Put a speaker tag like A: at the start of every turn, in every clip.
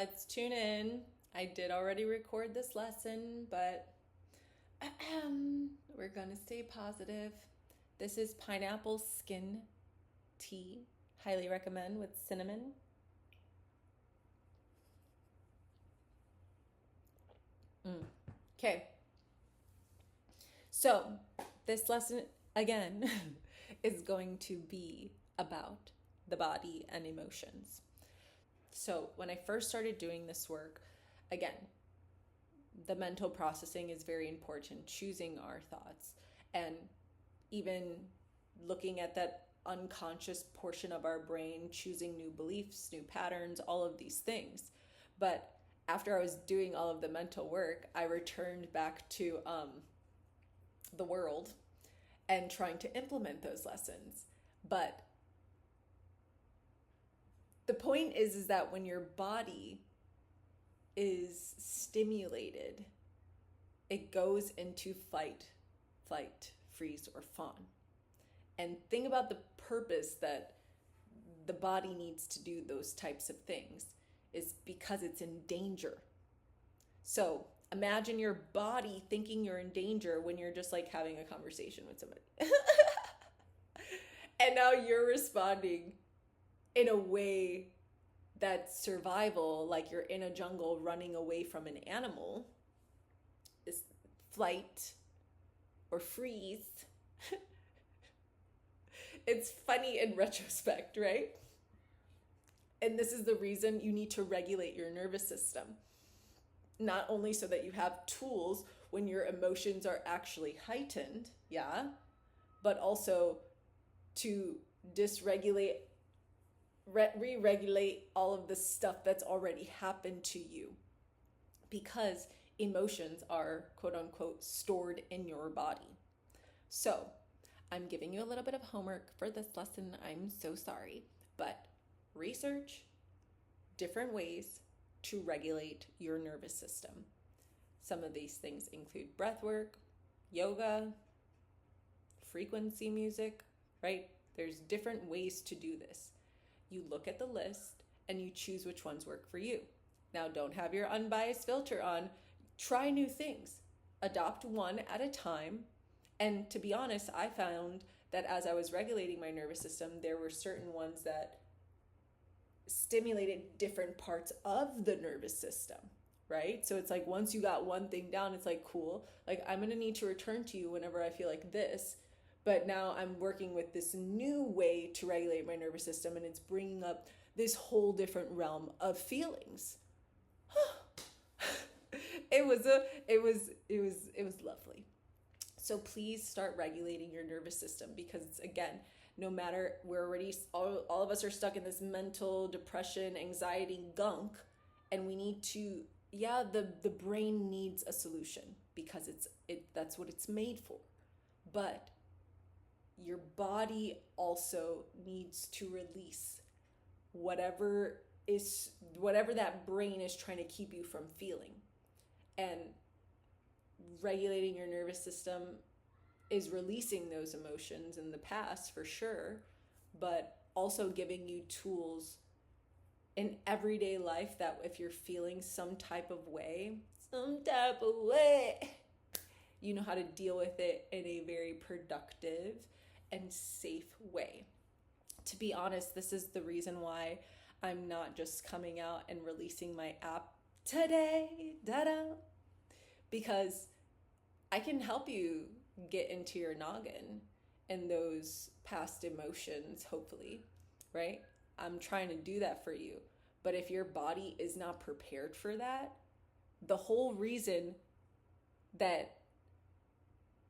A: let's tune in. I did already record this lesson, but we're going to stay positive. This is pineapple skin tea. Highly recommend with cinnamon. Okay. So, this lesson, again, is going to be about the body and emotions. So, when I first started doing this work, again, the mental processing is very important, choosing our thoughts, and even looking at that unconscious portion of our brain, choosing new beliefs, new patterns, all of these things. But after I was doing all of the mental work, I returned back to the world and trying to implement those lessons. But the point is that when your body is stimulated, it goes into fight, flight, freeze, or fawn. And think about the purpose that the body needs to do those types of things is because it's in danger. So imagine your body thinking you're in danger when you're just like having a conversation with somebody. And now you're responding in a way that's survival, like you're in a jungle running away from an animal. Is flight or freeze. It's funny in retrospect, right? And this is the reason you need to regulate your nervous system. Not only so that you have tools when your emotions are actually heightened, yeah, but also to dysregulate, re-regulate all of the stuff that's already happened to you. Because emotions are, quote unquote, stored in your body. So, I'm giving you a little bit of homework for this lesson. I'm so sorry. But research different ways to regulate your nervous system. Some of these things include breath work, yoga, frequency music, right? There's different ways to do this. You look at the list and you choose which ones work for you. Now, don't have your unbiased filter on. Try new things. Adopt one at a time. And to be honest, I found that as I was regulating my nervous system, there were certain ones that stimulated different parts of the nervous system, right? So it's like once you got one thing down, it's like, cool. Like, I'm going to need to return to you whenever I feel like this. But now I'm working with this new way to regulate my nervous system, and it's bringing up this whole different realm of feelings. It was lovely. So please start regulating your nervous system because, again, no matter, we're already, all of us are stuck in this mental depression, anxiety gunk, and we need to, the brain needs a solution because that's what it's made for. But your body also needs to release whatever that brain is trying to keep you from feeling. And regulating your nervous system is releasing those emotions in the past for sure, but also giving you tools in everyday life that if you're feeling some type of way, you know how to deal with it in a very productive and safe way. To be honest, this is the reason why I'm not just coming out and releasing my app today, because I can help you get into your noggin and those past emotions, hopefully, right? I'm trying to do that for you. But if your body is not prepared for that, the whole reason that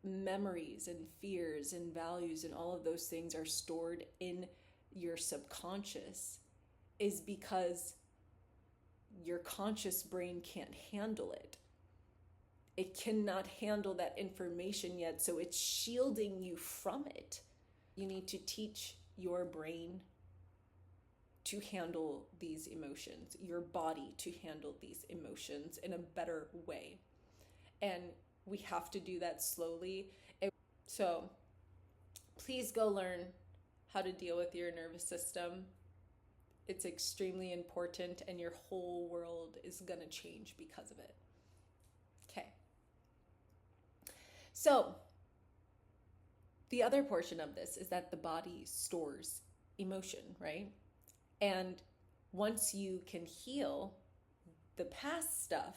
A: memories and fears and values and all of those things are stored in your subconscious is because your conscious brain can't handle it. It cannot handle that information yet, so it's shielding you from it. You need to teach your brain to handle these emotions, your body to handle these emotions in a better way. And we have to do that slowly. So please go learn how to deal with your nervous system. It's extremely important, and your whole world is going to change because of it. Okay. So, the other portion of this is that the body stores emotion, right? And once you can heal the past stuff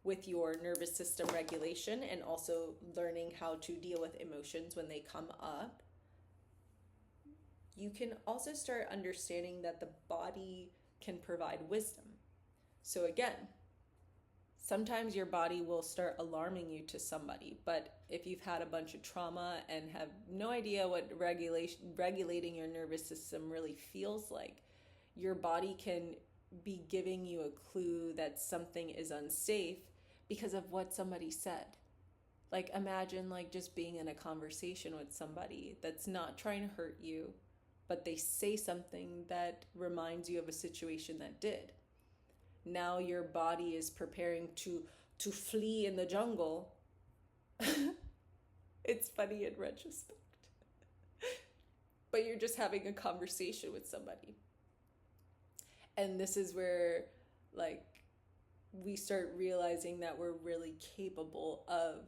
A: with your nervous system regulation and also learning how to deal with emotions when they come up, you can also start understanding that the body can provide wisdom. So again, sometimes your body will start alarming you to somebody, but if you've had a bunch of trauma and have no idea what regulating your nervous system really feels like, your body can be giving you a clue that something is unsafe because of what somebody said. Like imagine like just being in a conversation with somebody that's not trying to hurt you, but they say something that reminds you of a situation that did. Now your body is preparing to flee in the jungle. It's funny in retrospect. But you're just having a conversation with somebody. And this is where like we start realizing that we're really capable of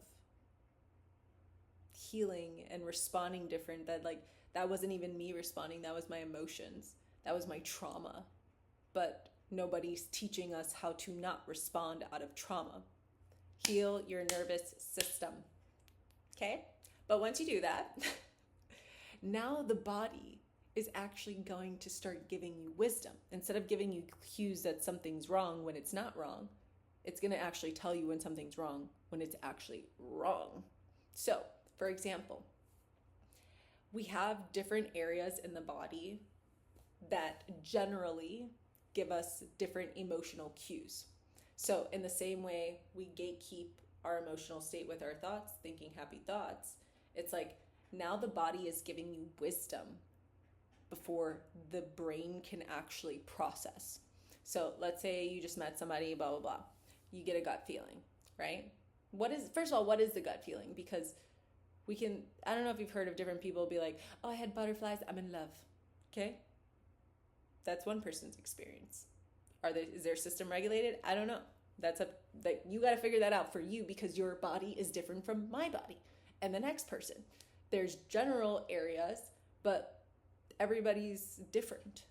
A: healing and responding different. That like that wasn't even me responding, that was my emotions, that was my trauma. But nobody's teaching us how to not respond out of trauma. Heal your nervous system. Okay? But once you do that, now the body is actually going to start giving you wisdom. Instead of giving you cues that something's wrong when it's not wrong, it's going to actually tell you when something's wrong when it's actually wrong. So, for example, we have different areas in the body that generally give us different emotional cues. So in the same way we gatekeep our emotional state with our thoughts, thinking happy thoughts, it's like now the body is giving you wisdom before the brain can actually process. So let's say you just met somebody, blah, blah, blah. You get a gut feeling, right? First of all, what is the gut feeling? Because I don't know if you've heard of different people be like, oh, I had butterflies, I'm in love. Okay? That's one person's experience. Is their system regulated? I don't know. You got to figure that out for you because your body is different from my body and the next person. There's general areas, but everybody's different.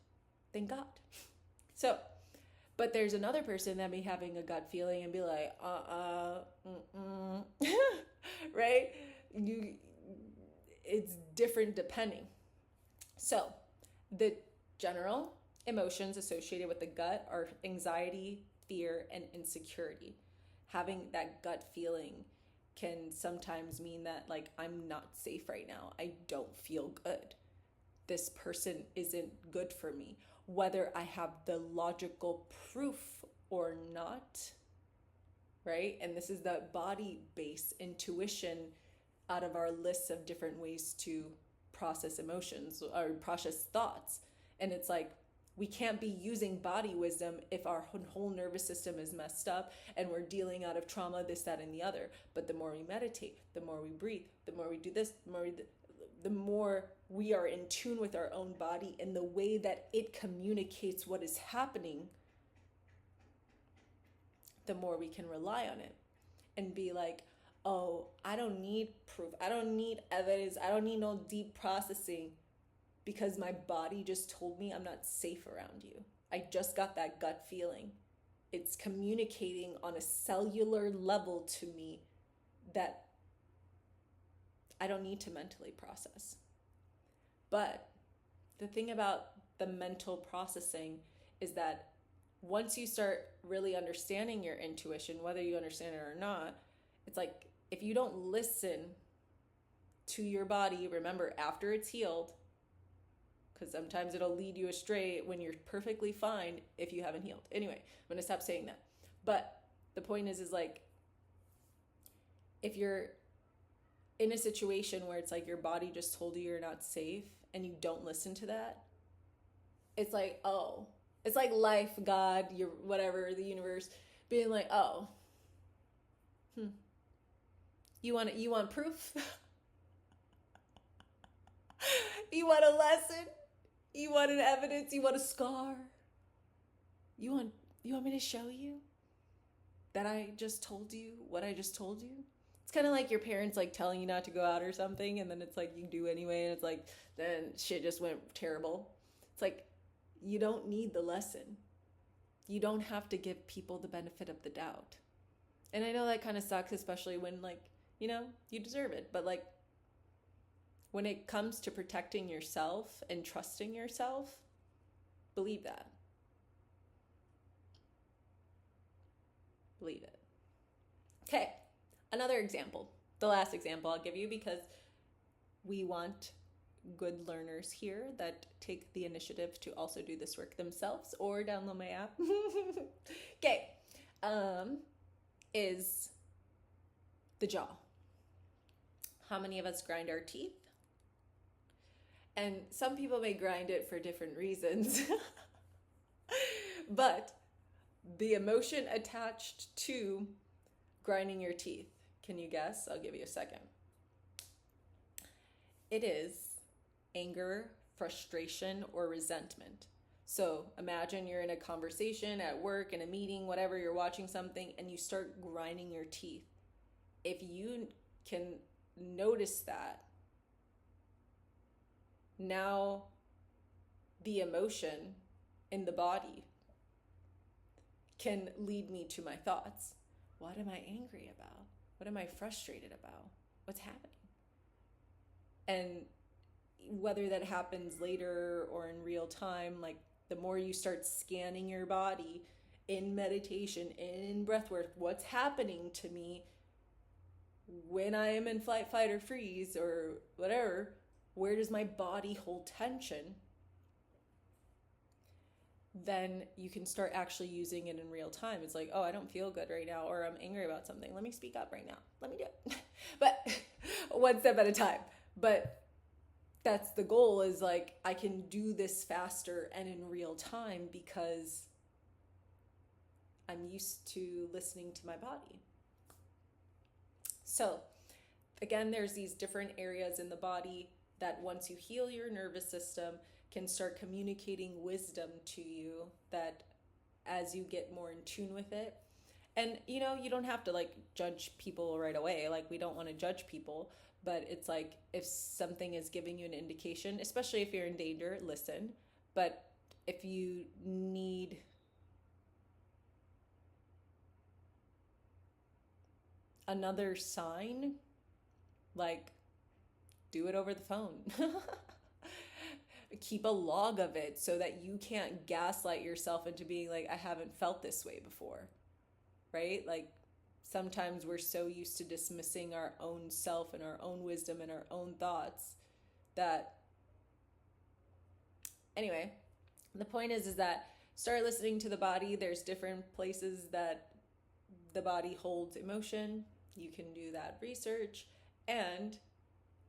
A: Thank God. So, but there's another person that may having a gut feeling and be like, right? It's different depending. So, the general emotions associated with the gut are anxiety, fear, and insecurity. Having that gut feeling can sometimes mean that like I'm not safe right now. I don't feel good. This person isn't good for me. Whether I have the logical proof or not, right? And this is the body-based intuition out of our list of different ways to process emotions or process thoughts. And it's like, we can't be using body wisdom if our whole nervous system is messed up and we're dealing out of trauma, this, that, and the other. But the more we meditate, the more we breathe, the more we do this, the more we are in tune with our own body and the way that it communicates what is happening, the more we can rely on it and be like, oh, I don't need proof. I don't need evidence. I don't need no deep processing. Because my body just told me I'm not safe around you. I just got that gut feeling. It's communicating on a cellular level to me that I don't need to mentally process. But the thing about the mental processing is that once you start really understanding your intuition, whether you understand it or not, it's like if you don't listen to your body, remember after it's healed, because sometimes it'll lead you astray when you're perfectly fine if you haven't healed. Anyway, I'm going to stop saying that. But the point is like, if you're in a situation where it's like your body just told you you're not safe and you don't listen to that, it's like, oh, it's like life, God, your whatever, the universe being like, oh, you want proof? You want a lesson? You want an evidence? You want a scar? You want you want me to show you that I just told you what I just told you? It's kind of like your parents like telling you not to go out or something, and then it's like you do anyway, and it's like then shit just went terrible. It's like you don't need the lesson. You don't have to give people the benefit of the doubt. And I know that kind of sucks, especially when like, you deserve it, but like when it comes to protecting yourself and trusting yourself, believe that. Believe it. Okay, another example. The last example I'll give you because we want good learners here that take the initiative to also do this work themselves or download my app. Okay, is the jaw. How many of us grind our teeth? And some people may grind it for different reasons. But the emotion attached to grinding your teeth, can you guess? I'll give you a second. It is anger, frustration, or resentment. So imagine you're in a conversation at work, in a meeting, whatever, you're watching something, and you start grinding your teeth. If you can notice that, now the emotion in the body can lead me to my thoughts. What am I angry about? What am I frustrated about? What's happening? And whether that happens later or in real time, like the more you start scanning your body in meditation, in breath work, what's happening to me when I am in flight, fight, or freeze or whatever, where does my body hold tension? Then you can start actually using it in real time. It's like, oh, I don't feel good right now, or I'm angry about something. Let me speak up right now. Let me do it. But one step at a time. But that's the goal, is like, I can do this faster and in real time because I'm used to listening to my body. So again, there's these different areas in the body that once you heal your nervous system can start communicating wisdom to you, that as you get more in tune with it. And you don't have to like judge people right away. Like, we don't want to judge people, but it's like if something is giving you an indication, especially if you're in danger, listen. But if you need another sign, like, do it over the phone. Keep a log of it so that you can't gaslight yourself into being like, I haven't felt this way before, right? Like, sometimes we're so used to dismissing our own self and our own wisdom and our own thoughts that, anyway, the point is that start listening to the body. There's different places that the body holds emotion. You can do that research and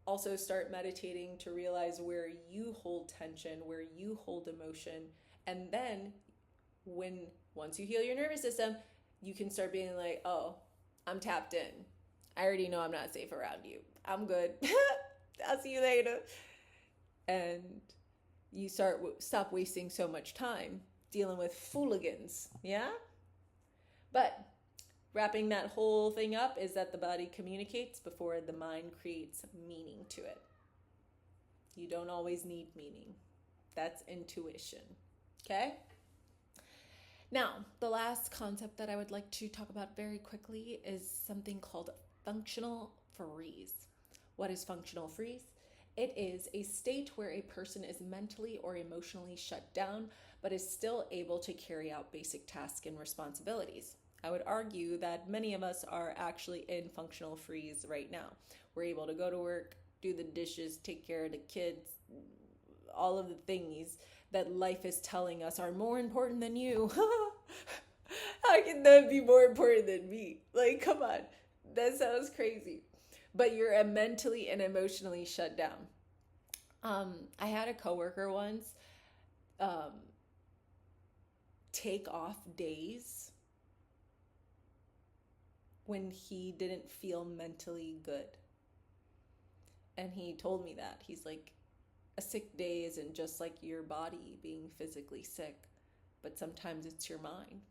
A: also start meditating to realize where you hold tension, where you hold emotion. And then once you heal your nervous system, you can start being like, oh, I'm tapped in. I already know I'm not safe around you. I'm good. I'll see you later. And you stop wasting so much time dealing with fooligans. Yeah? But wrapping that whole thing up is that the body communicates before the mind creates meaning to it. You don't always need meaning. That's intuition. Okay? Now, the last concept that I would like to talk about very quickly is something called functional freeze. What is functional freeze? It is a state where a person is mentally or emotionally shut down, but is still able to carry out basic tasks and responsibilities. I would argue that many of us are actually in functional freeze right now. We're able to go to work, do the dishes, take care of the kids, all of the things that life is telling us are more important than you. How can that be more important than me? Like, come on. That sounds crazy. But you're mentally and emotionally shut down. I had a coworker once take off days when he didn't feel mentally good. And he told me that. He's like, a sick day isn't just like your body being physically sick, but sometimes it's your mind.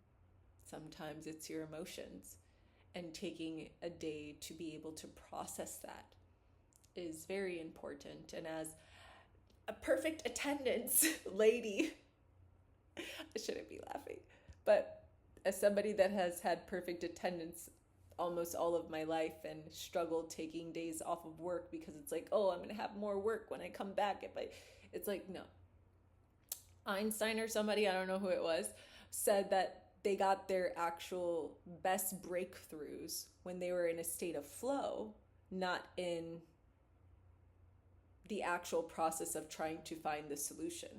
A: Sometimes it's your emotions. And taking a day to be able to process that is very important. And as a perfect attendance lady, I shouldn't be laughing, but as somebody that has had perfect attendance almost all of my life and struggled taking days off of work because it's like, oh, I'm going to have more work when I come back. It's like, no. Einstein or somebody, I don't know who it was, said that they got their actual best breakthroughs when they were in a state of flow, not in the actual process of trying to find the solution.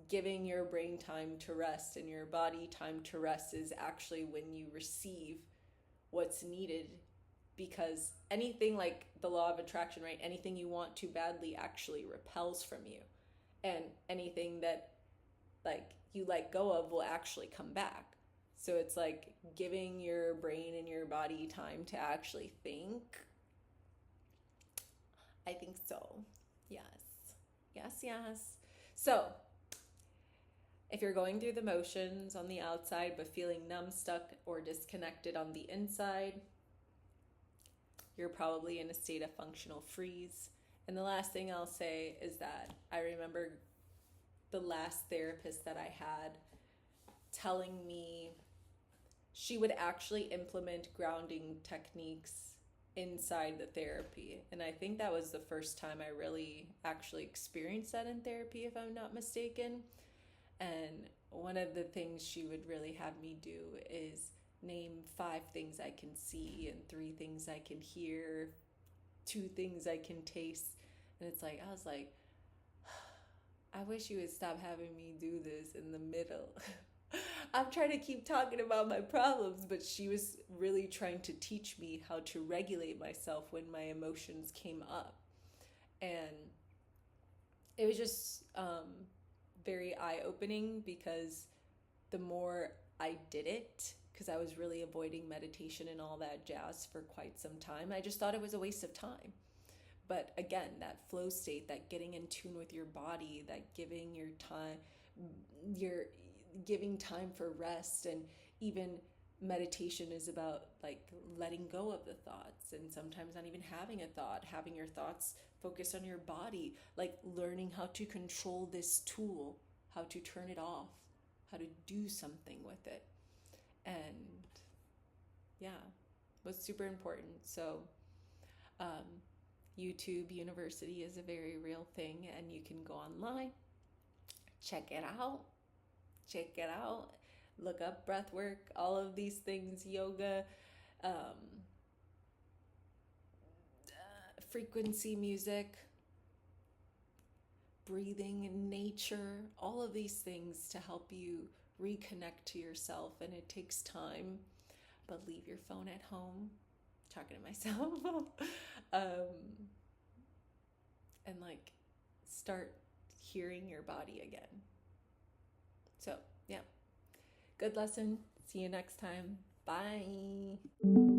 A: Giving your brain time to rest and your body time to rest is actually when you receive what's needed, because anything, like the law of attraction, right? Anything you want too badly actually repels from you. And anything that like you let go of will actually come back. So it's like giving your brain and your body time to actually think. I think so. Yes. So if you're going through the motions on the outside but feeling numb, stuck, or disconnected on the inside, you're probably in a state of functional freeze. And the last thing I'll say is that I remember the last therapist that I had telling me she would actually implement grounding techniques inside the therapy. And I think that was the first time I really actually experienced that in therapy, if I'm not mistaken. And one of the things she would really have me do is name 5 things I can see and 3 things I can hear, 2 things I can taste. And it's like, I was like, I wish you would stop having me do this in the middle. I'm trying to keep talking about my problems, but she was really trying to teach me how to regulate myself when my emotions came up. And it was just very eye-opening, because the more I did it, because I was really avoiding meditation and all that jazz for quite some time, I just thought it was a waste of time. But again, that flow state, that getting in tune with your body, that giving your time, you're giving time for rest, and even meditation is about like letting go of the thoughts, and sometimes not even having a thought, having your thoughts focus on your body, like learning how to control this tool, how to turn it off, how to do something with it. And yeah, was super important. So YouTube University is a very real thing, and you can go online, check it out, look up breath work, all of these things, yoga, frequency music, breathing, nature, all of these things to help you reconnect to yourself. And it takes time, but leave your phone at home. Talking to myself. And like start hearing your body again. So yeah, good lesson. See you next time. Bye.